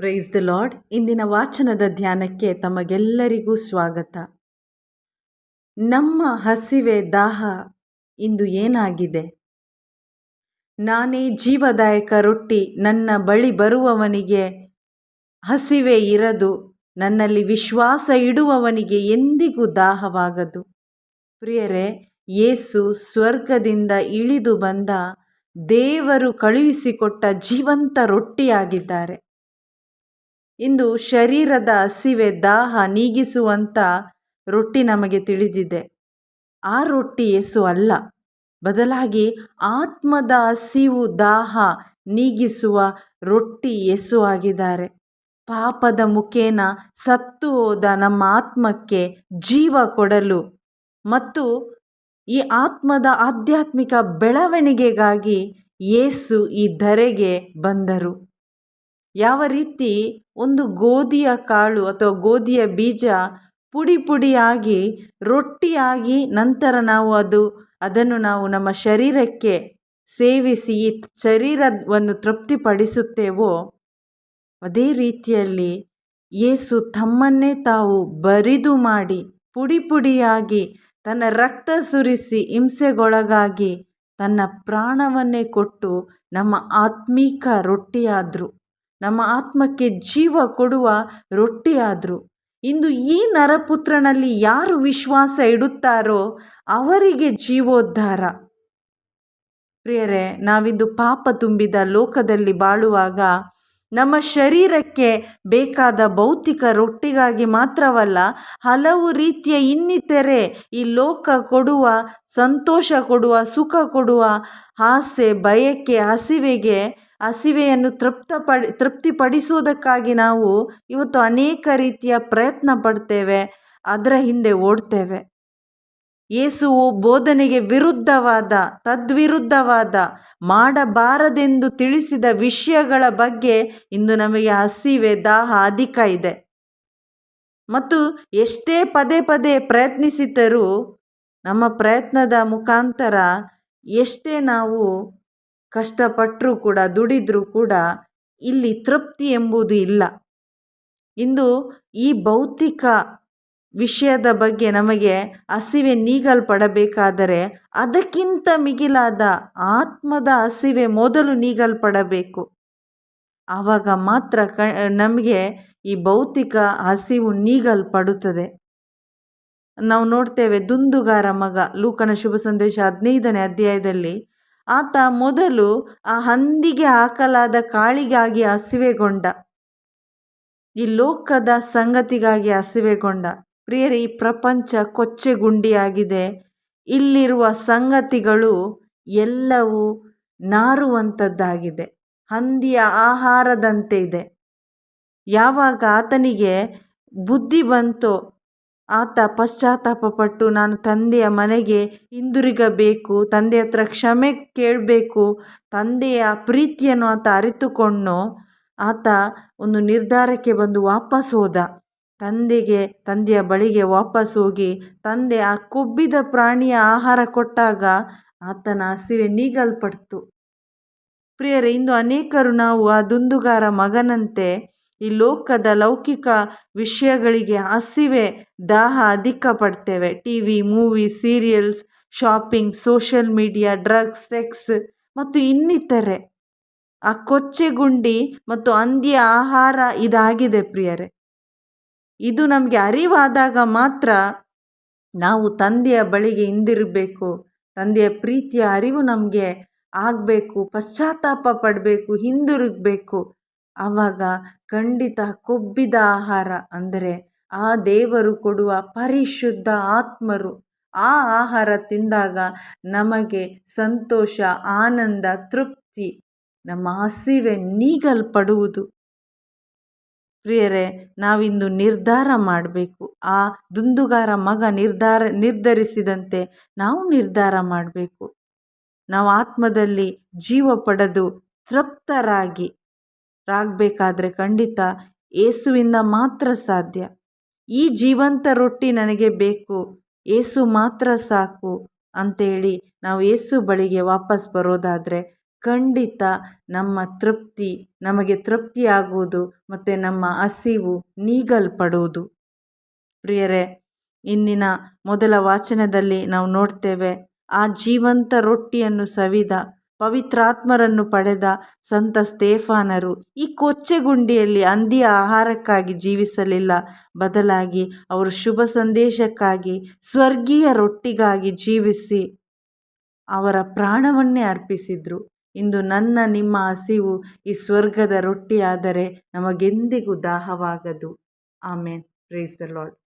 Price the lord. ಇಂದಿನ ವಾಚನದ ಧ್ಯಾನಕ್ಕೆ ತಮಗೆಲ್ಲರಿಗೂ ಸ್ವಾಗತ. ನಮ್ಮ ಹಸಿವೆ ದಾಹ ಇಂದು ಏನಾಗಿದೆ? ನಾನೇ ಜೀವದಾಯಕ ರೊಟ್ಟಿ, ನನ್ನ ಬಳಿ ಬರುವವನಿಗೆ ಹಸಿವೆ ಇರದು, ನನ್ನಲ್ಲಿ ವಿಶ್ವಾಸ ಇಡುವವನಿಗೆ ಎಂದಿಗೂ ದಾಹವಾಗದು. ಪ್ರಿಯರೇ, ಯೇಸು ಸ್ವರ್ಗದಿಂದ ಇಳಿದು ಬಂದ ದೇವರು ಕಳುಹಿಸಿಕೊಟ್ಟ ಜೀವಂತ ರೊಟ್ಟಿಯಾಗಿದ್ದಾರೆ. ಇಂದು ಶರೀರದ ಹಸಿವೆ ದಾಹ ನೀಗಿಸುವಂಥ ರೊಟ್ಟಿ ನಮಗೆ ತಿಳಿದಿದೆ. ಆ ರೊಟ್ಟಿ ಯೇಸು ಅಲ್ಲ, ಬದಲಾಗಿ ಆತ್ಮದ ಹಸಿವು ದಾಹ ನೀಗಿಸುವ ರೊಟ್ಟಿ ಯೇಸು ಆಗಿದ್ದಾರೆ. ಪಾಪದ ಮುಖೇನ ಸತ್ತು ಹೋದ ನಮ್ಮ ಆತ್ಮಕ್ಕೆ ಜೀವ ಕೊಡಲು ಮತ್ತು ಈ ಆತ್ಮದ ಆಧ್ಯಾತ್ಮಿಕ ಬೆಳವಣಿಗೆಗಾಗಿ ಯೇಸು ಈ ಧರೆಗೆ ಬಂದರು. ಯಾವ ರೀತಿ ಒಂದು ಗೋಧಿಯ ಕಾಳು ಅಥವಾ ಗೋಧಿಯ ಬೀಜ ಪುಡಿ ಪುಡಿಯಾಗಿ ರೊಟ್ಟಿಯಾಗಿ ನಂತರ ನಾವು ಅದನ್ನು ನಾವು ನಮ್ಮ ಶರೀರಕ್ಕೆ ಸೇವಿಸಿ ಈ ಶರೀರವನ್ನು ತೃಪ್ತಿಪಡಿಸುತ್ತೇವೋ, ಅದೇ ರೀತಿಯಲ್ಲಿ ಯೇಸು ತಮ್ಮನ್ನೇ ತಾವು ಬರಿದು ಮಾಡಿ ಪುಡಿ ಪುಡಿಯಾಗಿ ತನ್ನ ರಕ್ತ ಸುರಿಸಿ ಹಿಂಸೆಗೊಳಗಾಗಿ ತನ್ನ ಪ್ರಾಣವನ್ನೇ ಕೊಟ್ಟು ನಮ್ಮ ಆತ್ಮೀಕ ರೊಟ್ಟಿಯಾದರು, ನಮ್ಮ ಆತ್ಮಕ್ಕೆ ಜೀವ ಕೊಡುವ ರೊಟ್ಟಿಯಾದರು. ಇಂದು ಈ ನರಪುತ್ರನಲ್ಲಿ ಯಾರು ವಿಶ್ವಾಸ ಇಡುತ್ತಾರೋ ಅವರಿಗೆ ಜೀವೋದ್ಧಾರ. ಪ್ರಿಯರೇ, ನಾವಿಂದು ಪಾಪ ತುಂಬಿದ ಲೋಕದಲ್ಲಿ ಬಾಳುವಾಗ ನಮ್ಮ ಶರೀರಕ್ಕೆ ಬೇಕಾದ ಭೌತಿಕ ರೊಟ್ಟಿಗಾಗಿ ಮಾತ್ರವಲ್ಲ, ಹಲವು ರೀತಿಯ ಇನ್ನಿತರೆ ಈ ಲೋಕ ಕೊಡುವ ಸಂತೋಷ ಕೊಡುವ ಸುಖ ಕೊಡುವ ಆಸೆ ಬಯಕೆ ಹಸಿವೆಯನ್ನು ತೃಪ್ತಿಪಡಿಸುವುದಕ್ಕಾಗಿ ನಾವು ಇವತ್ತು ಅನೇಕ ರೀತಿಯ ಪ್ರಯತ್ನ ಪಡ್ತೇವೆ, ಅದರ ಹಿಂದೆ ಓಡ್ತೇವೆ. ಯೇಸು ಬೋಧನೆಗೆ ತದ್ವಿರುದ್ಧವಾದ ಮಾಡಬಾರದೆಂದು ತಿಳಿಸಿದ ವಿಷಯಗಳ ಬಗ್ಗೆ ಇಂದು ನಮಗೆ ಹಸಿವೆ ದಾಹ ಅಧಿಕ ಇದೆ. ಮತ್ತು ಎಷ್ಟೇ ಪದೇ ಪದೇ ಪ್ರಯತ್ನಿಸಿದರೂ ನಮ್ಮ ಪ್ರಯತ್ನದ ಮುಖಾಂತರ ಎಷ್ಟೇ ನಾವು ಕಷ್ಟಪಟ್ಟರೂ ಕೂಡ ದುಡಿದ್ರೂ ಕೂಡ ಇಲ್ಲಿ ತೃಪ್ತಿ ಎಂಬುದು ಇಲ್ಲ. ಇಂದು ಈ ಭೌತಿಕ ವಿಷಯದ ಬಗ್ಗೆ ನಮಗೆ ಹಸಿವೆ ನೀಗಲ್ಪಡಬೇಕಾದರೆ ಅದಕ್ಕಿಂತ ಮಿಗಿಲಾದ ಆತ್ಮದ ಹಸಿವೆ ಮೊದಲು ನೀಗಲ್ಪಡಬೇಕು. ಆವಾಗ ಮಾತ್ರ ನಮಗೆ ಈ ಭೌತಿಕ ಹಸಿವು ನೀಗಲ್ಪಡುತ್ತದೆ. ನಾವು ನೋಡ್ತೇವೆ, ದುಂದುಗಾರ ಮಗ ಲೂಕನ ಶುಭ ಸಂದೇಶ 15ನೇ ಅಧ್ಯಾಯದಲ್ಲಿ ಆತ ಮೊದಲು ಆ ಹಂದಿಗೆ ಹಾಕಲಾದ ಕಾಳಿಗಾಗಿ ಹಸಿವೆಗೊಂಡ, ಈ ಲೋಕದ ಸಂಗತಿಗಾಗಿ ಹಸಿವೆಗೊಂಡ. ಪ್ರಿಯರೇ, ಈ ಪ್ರಪಂಚ ಕೊಚ್ಚೆಗುಂಡಿಯಾಗಿದೆ. ಇಲ್ಲಿರುವ ಸಂಗತಿಗಳು ಎಲ್ಲವೂ ನಾರುವಂಥದ್ದಾಗಿದೆ, ಹಂದಿಯ ಆಹಾರದಂತೆ ಇದೆ. ಯಾವಾಗ ಆತನಿಗೆ ಬುದ್ಧಿ ಬಂತೋ ಆತ ಪಶ್ಚಾತ್ತಾಪಪಟ್ಟು ನಾನು ತಂದೆಯ ಮನೆಗೆ ಹಿಂದಿರುಗಬೇಕು, ತಂದೆ ಹತ್ರ ಕ್ಷಮೆ ಕೇಳಬೇಕು, ತಂದೆಯ ಪ್ರೀತಿಯನ್ನು ಆತ ಅರಿತುಕೊಂಡು ಆತ ಒಂದು ನಿರ್ಧಾರಕ್ಕೆ ಬಂದು ವಾಪಸ್ ಹೋದ. ತಂದೆಯ ಬಳಿಗೆ ವಾಪಸ್ ಹೋಗಿ ತಂದೆ ಆ ಕೊಬ್ಬಿದ ಪ್ರಾಣಿಯ ಆಹಾರ ಕೊಟ್ಟಾಗ ಆತನ ಹಸಿವೆ ನೀಗಲ್ಪಡ್ತು. ಪ್ರಿಯರೇ, ಇಂದು ಅನೇಕರು ನಾವು ಆ ದುಂದುಗಾರ ಮಗನಂತೆ ಈ ಲೋಕದ ಲೌಕಿಕ ವಿಷಯಗಳಿಗೆ ಹಸಿವೆ ದಾಹ ಅಧಿಕ ಪಡ್ತೇವೆ. TV, movie, serials, shopping, social media, drugs, sex ಮತ್ತು ಇನ್ನಿತರೆ ಆ ಕೊಚ್ಚೆಗುಂಡಿ ಮತ್ತು ಹಂದಿಯ ಆಹಾರ ಇದಾಗಿದೆ. ಪ್ರಿಯರೇ, ಇದು ನಮಗೆ ಅರಿವಾದಾಗ ಮಾತ್ರ ನಾವು ತಂದೆಯ ಬಳಿಗೆ ಹಿಂದಿರಬೇಕು, ತಂದೆಯ ಪ್ರೀತಿಯ ಅರಿವು ನಮಗೆ ಆಗಬೇಕು, ಪಶ್ಚಾತ್ತಾಪ ಪಡಬೇಕು, ಹಿಂದಿರುಗಬೇಕು. ಆವಾಗ ಖಂಡಿತ ಕೊಬ್ಬಿದ ಆಹಾರ ಅಂದರೆ ಆ ದೇವರು ಕೊಡುವ ಪರಿಶುದ್ಧ ಆತ್ಮರು ಆ ಆಹಾರ ತಿಂದಾಗ ನಮಗೆ ಸಂತೋಷ, ಆನಂದ, ತೃಪ್ತಿ, ನಮ್ಮ ಹಸಿವೆ ನೀಗಲ್ಪಡುವುದು. ಪ್ರಿಯರೇ, ನಾವಿಂದು ನಿರ್ಧಾರ ಮಾಡಬೇಕು. ಆ ದುಂದುಗಾರ ಮಗ ನಿರ್ಧರಿಸಿದಂತೆ ನಾವು ನಿರ್ಧಾರ ಮಾಡಬೇಕು. ನಾವು ಆತ್ಮದಲ್ಲಿ ಜೀವ ಪಡೆದು ತೃಪ್ತರಾಗಬೇಕಾದ್ರೆ ಖಂಡಿತ ಯೇಸುವಿಂದ ಮಾತ್ರ ಸಾಧ್ಯ. ಈ ಜೀವಂತ ರೊಟ್ಟಿ ನನಗೆ ಬೇಕು, ಯೇಸು ಮಾತ್ರ ಸಾಕು ಅಂತೇಳಿ ನಾವು ಯೇಸು ಬಳಿಗೆ ವಾಪಸ್ ಬರೋದಾದರೆ ಖಂಡಿತ ನಮಗೆ ತೃಪ್ತಿಯಾಗುವುದು ಮತ್ತು ನಮ್ಮ ಹಸಿವು ನೀಗಲ್ಪಡುವುದು. ಪ್ರಿಯರೇ, ಇಂದಿನ ಮೊದಲ ವಾಚನದಲ್ಲಿ ನಾವು ನೋಡ್ತೇವೆ, ಆ ಜೀವಂತ ರೊಟ್ಟಿಯನ್ನು ಸವಿದ ಪವಿತ್ರಾತ್ಮರನ್ನು ಪಡೆದ ಸಂತ ಸ್ಟೇಫಾನರು ಈ ಕೊಚ್ಚೆಗುಂಡಿಯಲ್ಲಿ ಹಂದಿಯ ಆಹಾರಕ್ಕಾಗಿ ಜೀವಿಸಲಿಲ್ಲ, ಬದಲಾಗಿ ಅವರು ಶುಭ ಸಂದೇಶಕ್ಕಾಗಿ, ಸ್ವರ್ಗೀಯ ರೊಟ್ಟಿಗಾಗಿ ಜೀವಿಸಿ ಅವರ ಪ್ರಾಣವನ್ನೇ ಅರ್ಪಿಸಿದ್ರು. ಇಂದು ನಿಮ್ಮ ಹಸಿವು ಈ ಸ್ವರ್ಗದ ರೊಟ್ಟಿಯಾದರೆ ನಮಗೆಂದಿಗೂ ದಾಹವಾಗದು. ಆಮೇನ್. Praise the lord.